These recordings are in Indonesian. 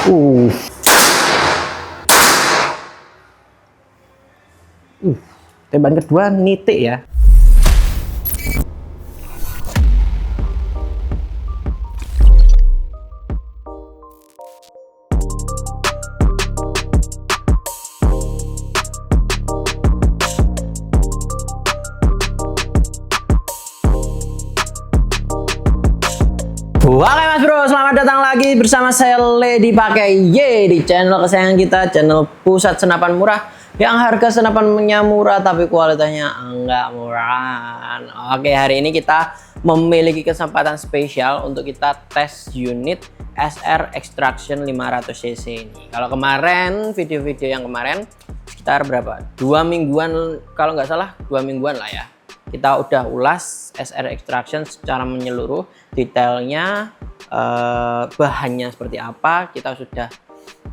Uh. Tembakan kedua nitik ya. Oke Mas Bro, selamat datang lagi bersama saya Lady Pakai Y di channel kesayangan kita, channel pusat senapan murah yang harga senapannya murah tapi kualitasnya enggak murah. Oke, hari ini kita memiliki kesempatan spesial untuk kita tes unit SR Extraction 500cc ini. Kalau kemarin video-video yang kemarin sekitar berapa? 2 mingguan kalau nggak salah, 2 mingguan lah ya. Kita udah ulas SR Extraction secara menyeluruh, detailnya, bahannya seperti apa. Kita sudah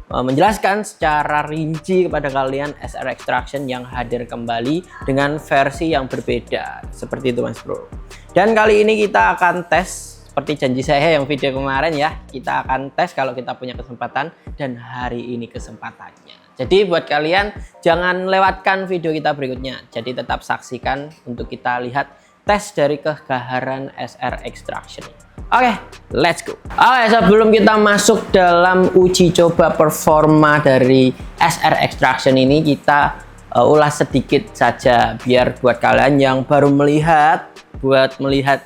menjelaskan secara rinci kepada kalian SR Extraction yang hadir kembali dengan versi yang berbeda. Seperti itu Mas Bro. Dan kali ini kita akan tes seperti janji saya yang video kemarin ya. Kita akan tes kalau kita punya kesempatan, dan hari ini kesempatannya. Jadi buat kalian jangan lewatkan video kita berikutnya. Jadi tetap saksikan untuk kita lihat tes dari kegaharan SR Extraction. Oke, let's go. Oke, sebelum kita masuk dalam uji coba performa dari SR Extraction ini, kita ulas sedikit saja biar buat kalian yang baru melihat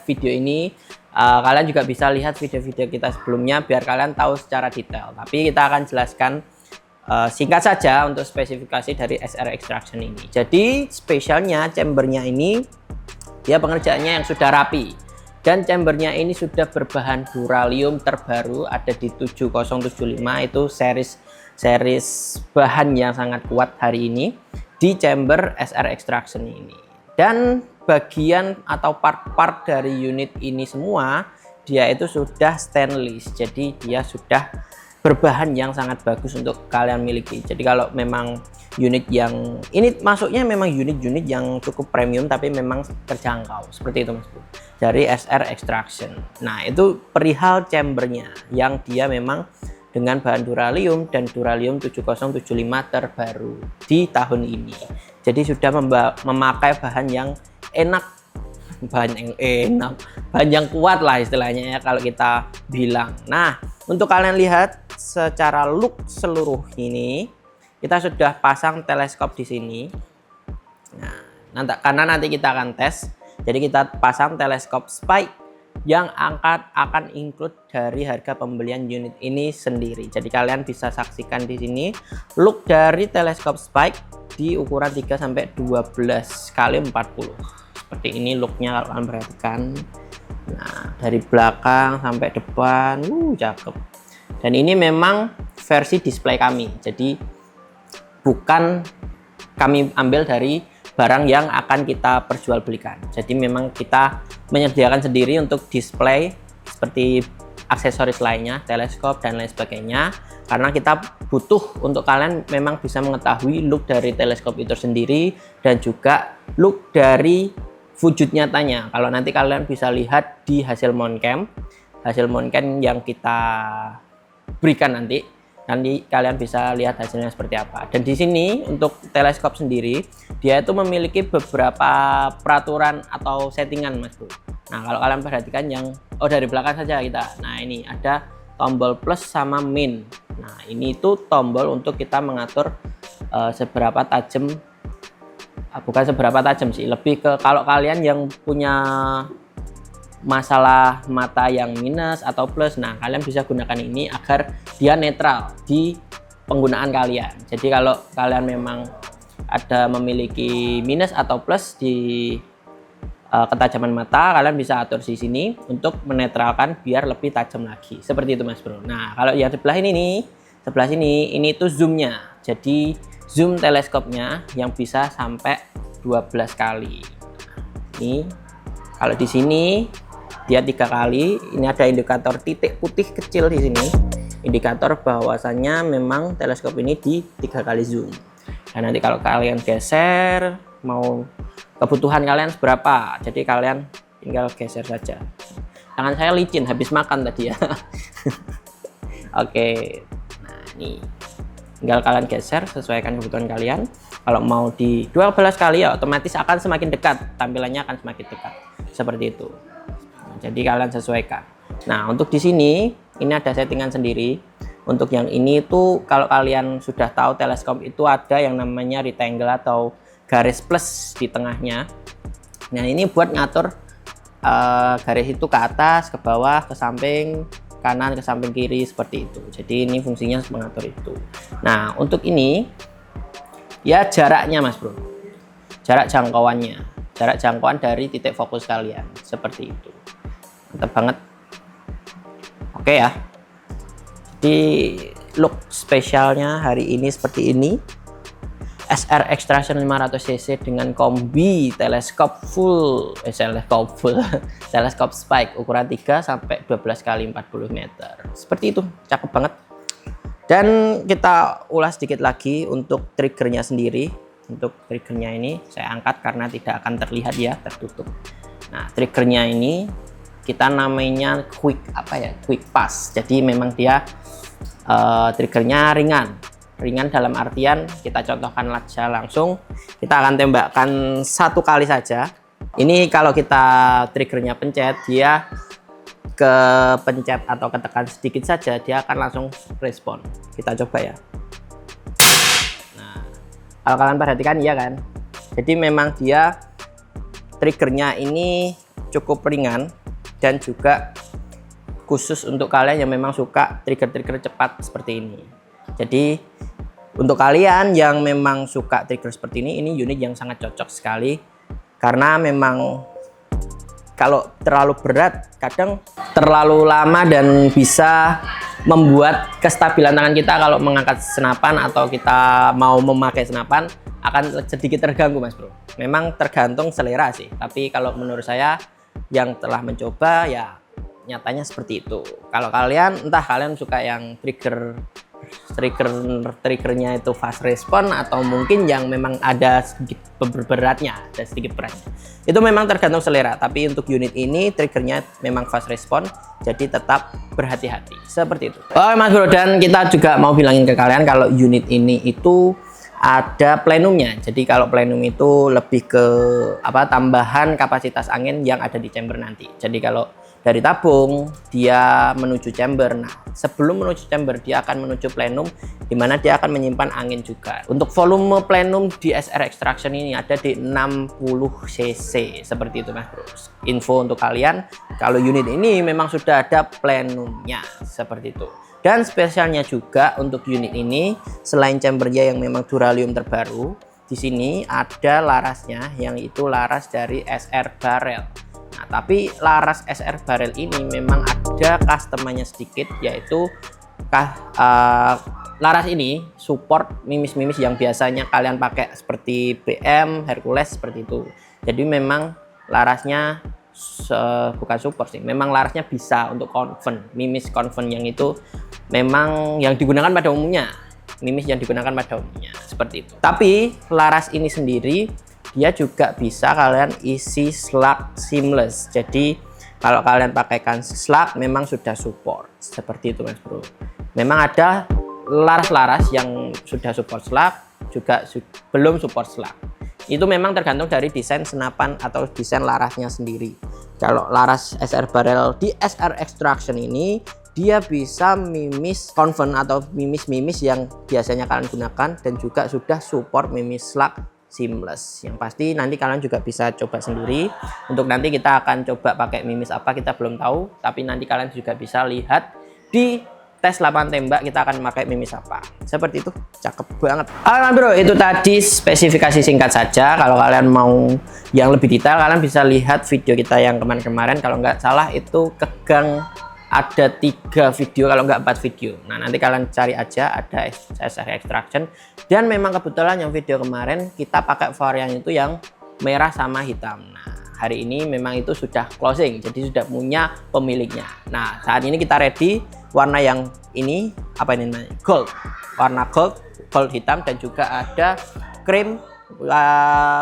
video ini, kalian juga bisa lihat video-video kita sebelumnya biar kalian tahu secara detail. Tapi kita akan jelaskan singkat saja untuk spesifikasi dari SR Extraction ini. Jadi spesialnya chambernya ini dia pengerjaannya yang sudah rapi, dan chambernya ini sudah berbahan duralium terbaru, ada di 7075, itu series bahan yang sangat kuat hari ini di chamber SR Extraction ini. Dan bagian atau part-part dari unit ini semua dia itu sudah stainless, jadi dia sudah berbahan yang sangat bagus untuk kalian miliki. Jadi kalau memang unit yang ini masuknya memang unit-unit yang cukup premium tapi memang terjangkau, seperti itu Mas Bro, dari SR Extraction. Nah, itu perihal chambernya yang dia memang dengan bahan duralium dan duralium 7075 terbaru di tahun ini. Jadi sudah memakai bahan yang enak, bahan yang kuat lah istilahnya ya kalau kita bilang. Nah, untuk kalian lihat secara look seluruh ini, kita sudah pasang teleskop di sini. Nah, karena nanti kita akan tes, jadi kita pasang teleskop spike yang akan include dari harga pembelian unit ini sendiri. Jadi kalian bisa saksikan di sini look dari teleskop spike di ukuran 3 sampai 12 kali 40. Seperti ini looknya kalau kalian perhatikan. Nah, dari belakang sampai depan, cakep. Dan ini memang versi display kami, jadi bukan kami ambil dari barang yang akan kita perjualbelikan. Jadi memang kita menyediakan sendiri untuk display seperti aksesoris lainnya, teleskop dan lain sebagainya, karena kita butuh untuk kalian memang bisa mengetahui look dari teleskop itu sendiri dan juga look dari wujud nyatanya. Kalau nanti kalian bisa lihat di hasil mount cam yang kita berikan nanti kalian bisa lihat hasilnya seperti apa. Dan di sini untuk teleskop sendiri dia itu memiliki beberapa peraturan atau settingan Mas Bro. Nah, kalau kalian perhatikan yang dari belakang saja kita. Nah, ini ada tombol plus sama min. Nah, ini itu tombol untuk kita mengatur seberapa tajam, bukan seberapa tajam sih, lebih ke kalau kalian yang punya masalah mata yang minus atau plus, nah kalian bisa gunakan ini agar dia netral di penggunaan kalian. Jadi kalau kalian memang ada memiliki minus atau plus di ketajaman mata, kalian bisa atur di sini untuk menetralkan biar lebih tajam lagi. Seperti itu Mas Bro. Nah, kalau yang sebelah ini nih, sebelah sini ini tuh zoomnya. Jadi zoom teleskopnya yang bisa sampai 12 kali. Ini kalau di sini dia 3 kali. Ini ada indikator titik putih kecil di sini, indikator bahwasannya memang teleskop ini di 3 kali zoom. Dan nanti kalau kalian geser, mau kebutuhan kalian seberapa, jadi kalian tinggal geser saja. Tangan saya licin habis makan tadi ya. Oke, nah Nih, tinggal kalian geser sesuaikan kebutuhan kalian. Kalau mau di 12 kali ya otomatis akan semakin dekat, tampilannya akan semakin dekat seperti itu. Jadi kalian sesuaikan. Nah, untuk di sini ini ada settingan sendiri. Untuk yang ini itu kalau kalian sudah tahu teleskop itu ada yang namanya rectangle atau garis plus di tengahnya. Nah, ini buat ngatur garis itu ke atas, ke bawah, ke samping kanan, ke samping kiri seperti itu. Jadi ini fungsinya mengatur itu. Nah, untuk ini ya jaraknya Mas Bro. Jarak jangkauannya. Jarak jangkauan dari titik fokus kalian seperti itu. Mantap banget. Oke ya. Jadi look spesialnya hari ini seperti ini. SR Extraction 500cc dengan kombi teleskop full teleskop spike ukuran 3 sampai 12 kali 40 meter. Seperti itu, cakep banget. Dan kita ulas sedikit lagi untuk triggernya sendiri. Untuk triggernya ini saya angkat karena tidak akan terlihat ya, tertutup. Nah, triggernya ini kita namanya quick pass. Jadi memang dia triggernya ringan dalam artian kita contohkan aja langsung, kita akan tembakkan 1 kali saja. Ini kalau kita triggernya pencet, dia ke pencet atau ketekan sedikit saja dia akan langsung respon. Kita coba ya. Nah, kalau kalian perhatikan ya kan, jadi memang dia triggernya ini cukup ringan dan juga khusus untuk kalian yang memang suka trigger-trigger cepat seperti ini. Jadi untuk kalian yang memang suka trigger seperti ini unit yang sangat cocok sekali karena memang kalau terlalu berat kadang terlalu lama dan bisa membuat kestabilan tangan kita kalau mengangkat senapan atau kita mau memakai senapan akan sedikit terganggu Mas Bro. Memang tergantung selera sih, tapi kalau menurut saya yang telah mencoba ya nyatanya seperti itu. Kalau kalian entah kalian suka yang triggernya itu fast respon atau mungkin yang memang ada sedikit beratnya, ada sedikit beratnya. Itu memang tergantung selera, tapi untuk unit ini triggernya memang fast respon, jadi tetap berhati-hati seperti itu. Oh Mas Bro, dan kita juga mau bilangin ke kalian kalau unit ini itu ada plenumnya. Jadi kalau plenum itu lebih ke tambahan kapasitas angin yang ada di chamber nanti. Jadi kalau dari tabung dia menuju chamber. Nah, sebelum menuju chamber dia akan menuju plenum di mana dia akan menyimpan angin juga. Untuk volume plenum di SR Extraction ini ada di 60 cc seperti itu Mas Bro. Info untuk kalian kalau unit ini memang sudah ada plenumnya seperti itu. Dan spesialnya juga untuk unit ini selain chambernya yang memang duralium terbaru, di sini ada larasnya yang itu laras dari SR Barrel. Nah, tapi laras SR Barrel ini memang ada customernya sedikit, yaitu laras ini support mimis-mimis yang biasanya kalian pakai seperti BM, Hercules seperti itu. Jadi memang larasnya bukan support sih, memang larasnya bisa untuk convent, mimis convent yang itu memang yang digunakan pada umumnya, mimis yang digunakan pada umumnya seperti itu. Tapi laras ini sendiri dia juga bisa kalian isi slug seamless. Jadi kalau kalian pakaikan slug memang sudah support seperti itu Mas Bro. Memang ada laras-laras yang sudah support slug juga belum support slug. Itu memang tergantung dari desain senapan atau desain larasnya sendiri. Kalau laras SR Barrel di SR Extraction ini dia bisa mimis convent atau mimis-mimis yang biasanya kalian gunakan dan juga sudah support mimis slug seamless. Yang pasti nanti kalian juga bisa coba sendiri. Untuk nanti kita akan coba pakai mimis apa kita belum tahu, tapi nanti kalian juga bisa lihat di tes lapangan tembak kita akan memakai mimis apa. Seperti itu, cakep banget. Oke Bro, itu tadi spesifikasi singkat saja. Kalau kalian mau yang lebih detail, kalian bisa lihat video kita yang kemarin-kemarin. Kalau nggak salah itu kegang ada 3 video, kalau nggak 4 video. Nah, nanti kalian cari aja, ada SR Extraction. Dan memang kebetulan yang video kemarin kita pakai varian itu yang merah sama hitam. Nah, hari ini memang itu sudah closing, jadi sudah punya pemiliknya. Nah, saat ini kita ready warna yang ini, apa ini namanya? Gold. Warna gold hitam, dan juga ada cream,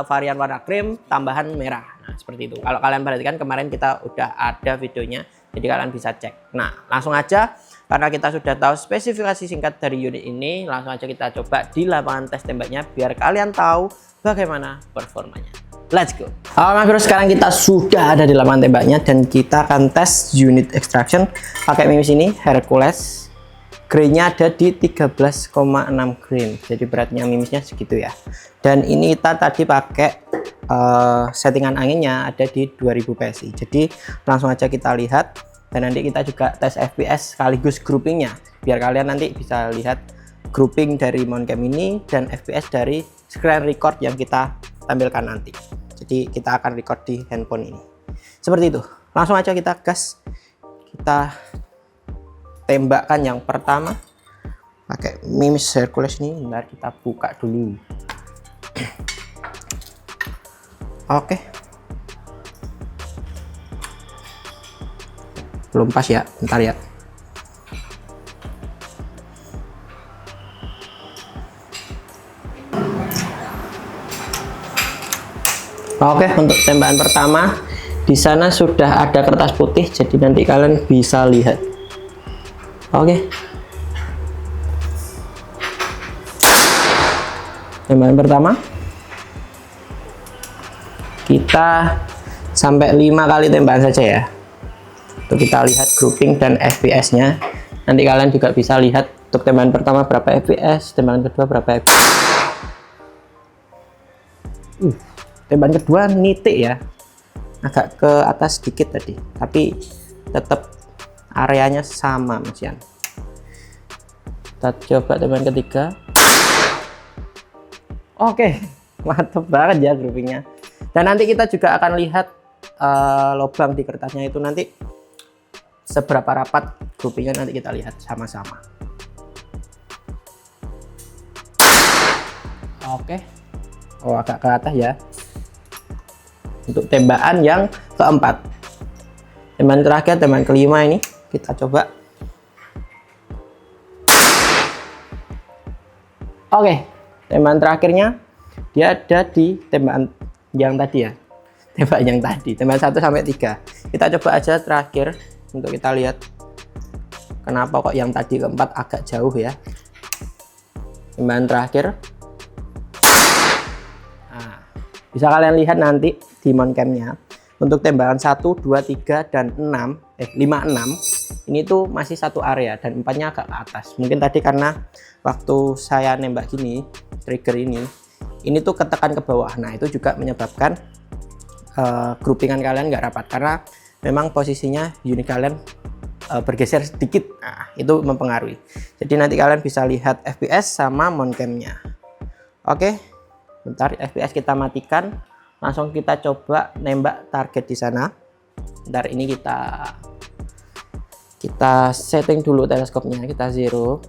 varian warna cream tambahan merah. Nah, seperti itu. Kalau kalian perhatikan kemarin kita udah ada videonya, jadi kalian bisa cek. Nah, langsung aja Karena kita sudah tahu spesifikasi singkat dari unit ini, langsung aja kita coba di lapangan tes tembaknya biar kalian tahu bagaimana performanya. Let's go. Oke bro, sekarang kita sudah ada di lapangan tembaknya dan kita akan tes unit extraction pakai mimis ini Hercules. Grainnya ada di 13,6 grain, jadi beratnya mimisnya segitu ya. Dan ini kita tadi pakai settingan anginnya ada di 2000 PSI. Jadi langsung aja kita lihat dan nanti kita juga tes FPS sekaligus groupingnya biar kalian nanti bisa lihat grouping dari mount cam ini dan FPS dari screen record yang kita tampilkan nanti. Jadi kita akan record di handphone ini seperti itu. Langsung aja kita gas, kita tembakkan yang pertama pakai mimis Hercules ini. Bentar, kita buka dulu. Oke, belum pas ya, bentar ya. Oke, untuk tembakan pertama di sana sudah ada kertas putih, jadi nanti kalian bisa lihat. Oke, tembakan pertama kita sampai 5 kali tembakan saja ya, untuk kita lihat grouping dan FPS nya. Nanti kalian juga bisa lihat untuk tembakan pertama berapa FPS, tembakan kedua berapa FPS. Tembakan kedua nitik ya, agak ke atas sedikit tadi, tapi tetap areanya sama Mas Yan. Kita coba tembakan ketiga. Oke, mantep banget ya groupingnya. Dan nanti kita juga akan lihat lubang di kertasnya itu nanti seberapa rapat groupingnya, nanti kita lihat sama-sama. Oke, oh agak ke atas ya. Untuk tembakan yang keempat, tembakan terakhir, tembakan kelima ini kita coba. Oke, tembakan terakhirnya dia ada di tembakan yang tadi ya, tembakan yang tadi, tembakan 1 sampai 3. Kita coba aja terakhir untuk kita lihat kenapa kok yang tadi keempat agak jauh ya. Tembakan terakhir, nah, bisa kalian lihat nanti di mount cam-nya untuk tembakan 1, 2, 3 dan 5, 6 ini tuh masih satu area dan 4-nya agak ke atas. Mungkin tadi karena waktu saya nembak gini, trigger ini tuh ketekan ke bawah. Nah itu juga menyebabkan groupingan kalian nggak rapat karena memang posisinya unit kalian bergeser sedikit. Nah itu mempengaruhi. Jadi nanti kalian bisa lihat FPS sama mount cam-nya. Oke, bentar, FPS kita matikan, langsung kita coba nembak target di sana. Bentar, ini kita setting dulu teleskopnya, kita zero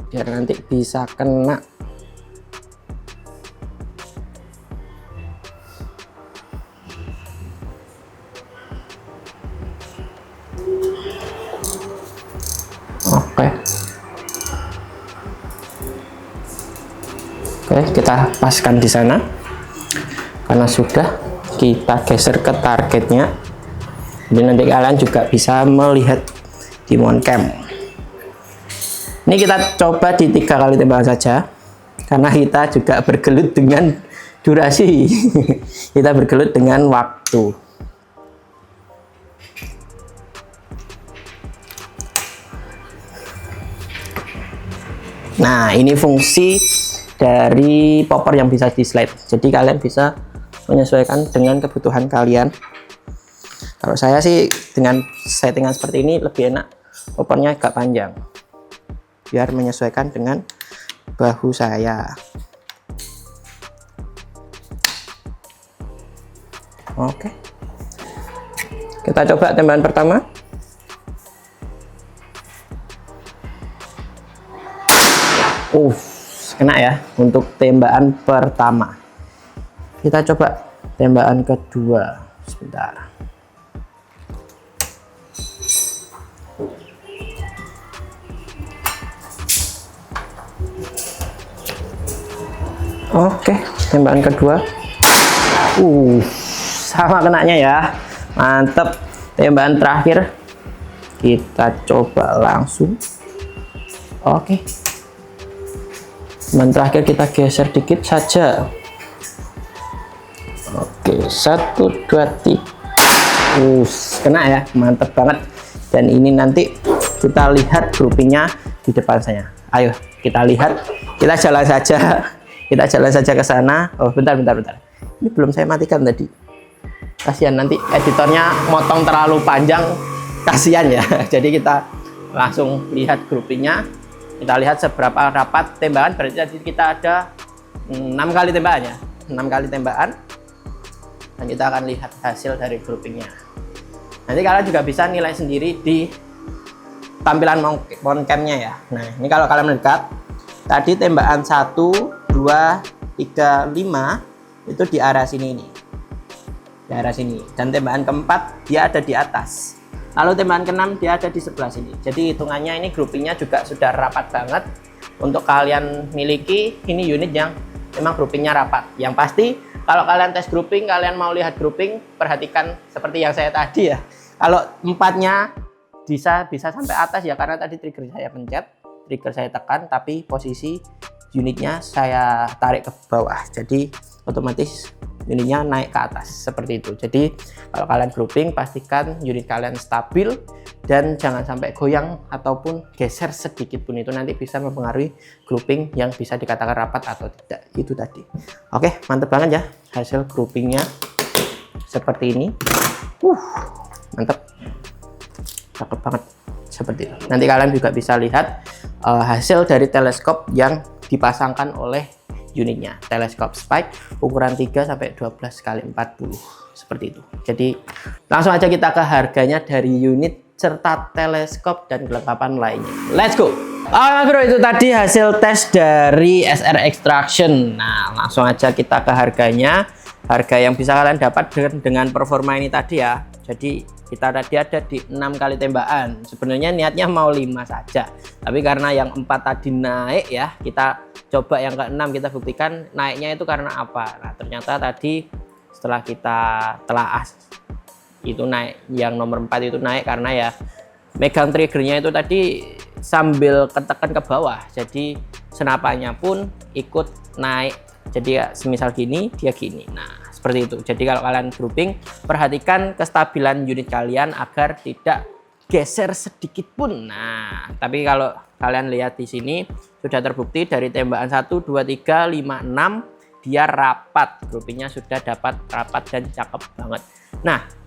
biar nanti bisa kena. Oke, kita paskan di sana. Karena sudah kita geser ke targetnya, jadi nanti kalian juga bisa melihat di mount cam. Ini kita coba di 3 kali tembakan saja karena kita juga bergelut dengan durasi. Kita bergelut dengan waktu. Nah ini fungsi dari popper yang bisa di slide, jadi kalian bisa menyesuaikan dengan kebutuhan kalian. Kalau saya sih dengan settingan seperti ini lebih enak poppernya agak panjang biar menyesuaikan dengan bahu saya. Oke, kita coba tembakan pertama. Kena ya untuk tembakan pertama. Kita coba tembakan kedua. Sebentar. Oke, tembakan kedua. Sama kenanya ya. Mantep. Tembakan terakhir. Kita coba langsung. Oke. Dan terakhir kita geser dikit saja. Oke, 1 2 3. Kena ya, mantep banget. Dan ini nanti kita lihat groupingnya di depan saya. Ayo kita lihat, kita jalan saja. Kita jalan saja ke sana. Oh, bentar. Ini belum saya matikan tadi. Kasihan nanti editornya motong terlalu panjang, kasihan ya. Jadi kita langsung lihat groupingnya. Kita lihat seberapa rapat tembakan. Berarti tadi kita ada 6 kali tembakan ya, 6 kali tembakan. Dan kita akan lihat hasil dari groupingnya. Nanti kalian juga bisa nilai sendiri di tampilan mount cam-nya ya. Nah, ini kalau kalian mendekat, tadi tembakan 1 2 3 5 itu di arah sini ini. Di arah sini, dan tembakan keempat dia ada di atas, lalu tembakan keenam dia ada di sebelah sini. Jadi hitungannya ini groupingnya juga sudah rapat banget. Untuk kalian miliki ini unit yang memang groupingnya rapat. Yang pasti kalau kalian tes grouping, kalian mau lihat grouping, perhatikan seperti yang saya tadi ya. Kalau empatnya bisa sampai atas ya, karena tadi trigger saya pencet, trigger saya tekan, tapi posisi unitnya saya tarik ke bawah, jadi otomatis unitnya naik ke atas seperti itu. Jadi kalau kalian grouping, pastikan unit kalian stabil dan jangan sampai goyang ataupun geser sedikit pun, itu nanti bisa mempengaruhi grouping yang bisa dikatakan rapat atau tidak. Itu tadi. Oke, mantep banget ya hasil groupingnya seperti ini. Mantep, cakep banget seperti itu. Nanti kalian juga bisa lihat hasil dari teleskop yang dipasangkan oleh unitnya, teleskop Spike ukuran 3 sampai 12 kali 40 seperti itu. Jadi langsung aja kita ke harganya dari unit serta teleskop dan kelengkapan lainnya. Let's go. Bro, itu tadi hasil tes dari SR Extraction. Nah, langsung aja kita ke harganya. Harga yang bisa kalian dapat dengan performa ini tadi ya. Jadi kita tadi ada di 6 kali tembakan. Sebenarnya niatnya mau 5 saja, tapi karena yang 4 tadi naik ya, kita coba yang ke-6, kita buktikan naiknya itu karena apa. Nah, ternyata tadi setelah kita telaah itu naik, yang nomor 4 itu naik karena ya megang triggernya itu tadi sambil ketekan ke bawah, jadi senapannya pun ikut naik. Jadi ya semisal gini, dia gini. Nah, seperti itu. Jadi kalau kalian grouping, perhatikan kestabilan unit kalian agar tidak geser sedikit pun. Nah, tapi kalau kalian lihat di sini sudah terbukti dari tembakan 1 2 3 5 6 dia rapat. Groupingnya sudah dapat rapat dan cakep banget. Nah,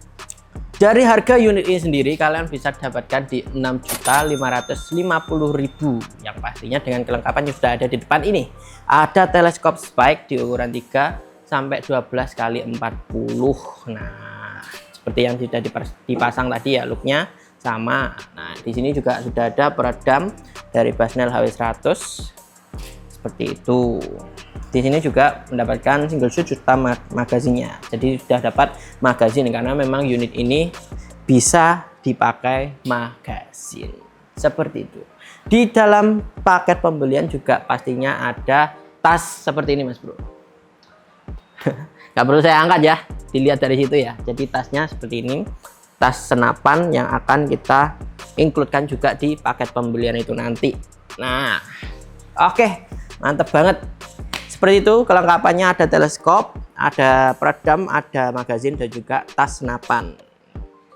dari harga unit ini sendiri kalian bisa dapatkan di 6.550.000, yang pastinya dengan kelengkapan yang sudah ada di depan ini. Ada teleskop Spike di ukuran 3 sampai 12 kali 40. Nah, seperti yang sudah dipasang tadi ya, looknya sama. Nah, di sini juga sudah ada peredam dari Basnel HW100 seperti itu. Di sini juga mendapatkan single shoot serta magazinnya. Jadi sudah dapat magazin karena memang unit ini bisa dipakai magazin seperti itu. Di dalam paket pembelian juga pastinya ada tas seperti ini, Mas Bro. Nggak perlu saya angkat ya, dilihat dari situ ya. Jadi tasnya seperti ini, tas senapan yang akan kita include-kan juga di paket pembelian itu nanti. Nah, oke, mantep banget. Seperti itu kelengkapannya, ada teleskop, ada peredam, ada magazin, dan juga tas senapan.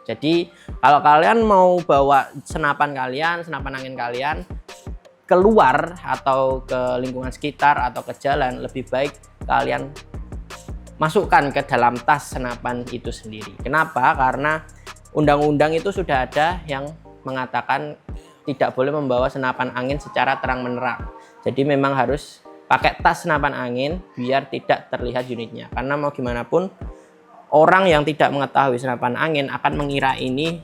Jadi kalau kalian mau bawa senapan kalian, senapan angin kalian keluar atau ke lingkungan sekitar atau ke jalan, lebih baik kalian masukkan ke dalam tas senapan itu sendiri. Kenapa? Karena undang-undang itu sudah ada yang mengatakan tidak boleh membawa senapan angin secara terang-menerang. Jadi memang harus pakai tas senapan angin biar tidak terlihat unitnya. Karena mau gimana pun orang yang tidak mengetahui senapan angin akan mengira ini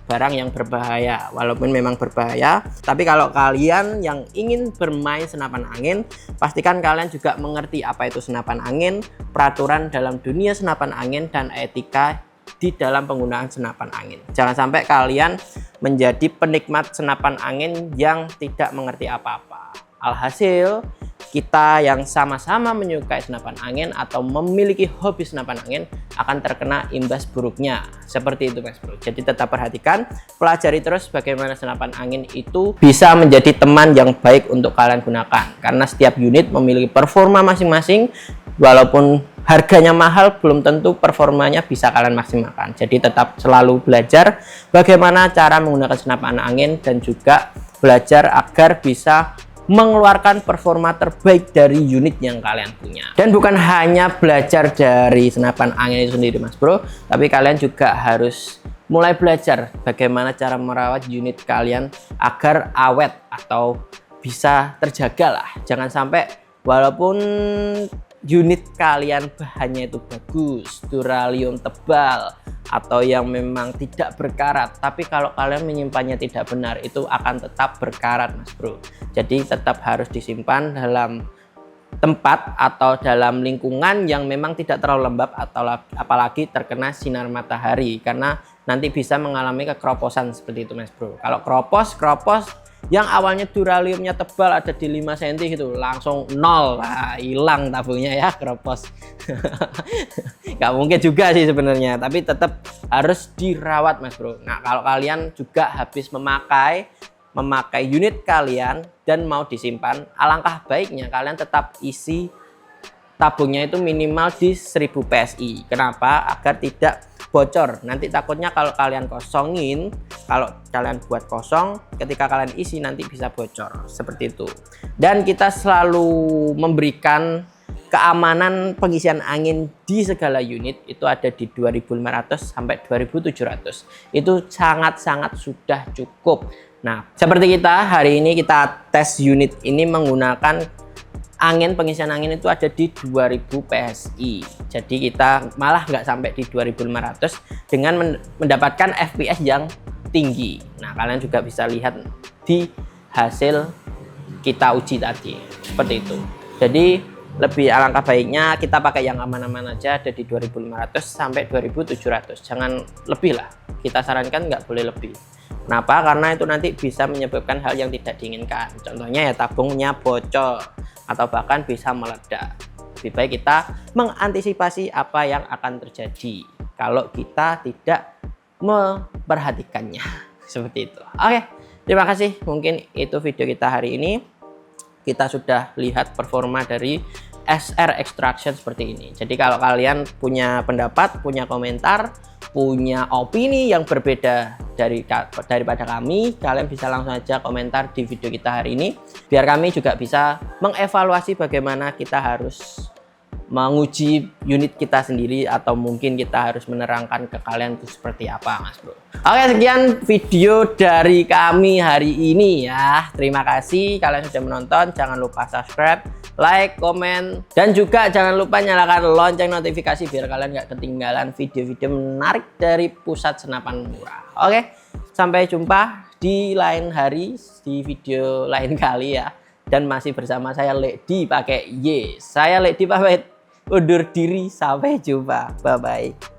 barang yang berbahaya, walaupun memang berbahaya. Tapi kalau kalian yang ingin bermain senapan angin, pastikan kalian juga mengerti apa itu senapan angin, peraturan dalam dunia senapan angin, dan etika di dalam penggunaan senapan angin. Jangan sampai kalian menjadi penikmat senapan angin yang tidak mengerti apa-apa. Alhasil kita yang sama-sama menyukai senapan angin atau memiliki hobi senapan angin akan terkena imbas buruknya. Seperti itu Mas Bro. Jadi tetap perhatikan, pelajari terus bagaimana senapan angin itu bisa menjadi teman yang baik untuk kalian gunakan. Karena setiap unit memiliki performa masing-masing, walaupun harganya mahal belum tentu performanya bisa kalian maksimalkan. Jadi tetap selalu belajar bagaimana cara menggunakan senapan angin dan juga belajar agar bisa mengeluarkan performa terbaik dari unit yang kalian punya. Dan bukan hanya belajar dari senapan angin itu sendiri Mas Bro, tapi kalian juga harus mulai belajar bagaimana cara merawat unit kalian agar awet atau bisa terjaga lah. Jangan sampai walaupun unit kalian bahannya itu bagus, duralium tebal, atau yang memang tidak berkarat, tapi kalau kalian menyimpannya tidak benar, itu akan tetap berkarat Mas Bro. Jadi tetap harus disimpan dalam tempat atau dalam lingkungan yang memang tidak terlalu lembab atau apalagi terkena sinar matahari, karena nanti bisa mengalami kekroposan seperti itu Mas Bro. Kalau kropos yang awalnya duraliumnya tebal ada di 5 cm gitu langsung nol, lah hilang tabungnya ya, kropos. Gak mungkin juga sih sebenarnya, tapi tetap harus dirawat Mas Bro. Nah kalau kalian juga habis memakai unit kalian dan mau disimpan, alangkah baiknya kalian tetap isi tabungnya itu minimal di 1000 PSI. Kenapa? Agar tidak bocor. Nanti takutnya kalau kalian kosongin, kalau kalian buat kosong, ketika kalian isi nanti bisa bocor seperti itu. Dan kita selalu memberikan keamanan pengisian angin di segala unit itu ada di 2500 sampai 2700. Itu sangat-sangat sudah cukup. Nah, seperti kita hari ini kita tes unit ini menggunakan pengisian angin itu ada di 2000 PSI. Jadi kita malah nggak sampai di 2500 dengan mendapatkan FPS yang tinggi. Nah, kalian juga bisa lihat di hasil kita uji tadi. Seperti itu. Jadi lebih alangkah baiknya kita pakai yang aman-aman aja, ada di 2500 sampai 2700. Jangan lebih lah. Kita sarankan nggak boleh lebih. Kenapa? Karena itu nanti bisa menyebabkan hal yang tidak diinginkan. Contohnya ya tabungnya bocor atau bahkan bisa meledak. Lebih baik kita mengantisipasi apa yang akan terjadi kalau kita tidak memperhatikannya. Seperti itu. Oke, terima kasih. Mungkin itu video kita hari ini. Kita sudah lihat performa dari SR Extraction seperti ini. Jadi kalau kalian punya pendapat, punya komentar, punya opini yang berbeda daripada kami, kalian bisa langsung aja komentar di video kita hari ini, biar kami juga bisa mengevaluasi bagaimana kita harus menguji unit kita sendiri, atau mungkin kita harus menerangkan ke kalian itu seperti apa Mas Bro. Oke, sekian video dari kami hari ini ya. Terima kasih kalian sudah menonton. Jangan lupa subscribe, like, komen, dan juga jangan lupa nyalakan lonceng notifikasi biar kalian nggak ketinggalan video-video menarik dari Pusat Senapan Murah. Oke, sampai jumpa di lain hari, di video lain kali ya. Dan masih bersama saya Ledi pakai Y. Saya Ledi pamit undur diri, sampai jumpa, bye bye.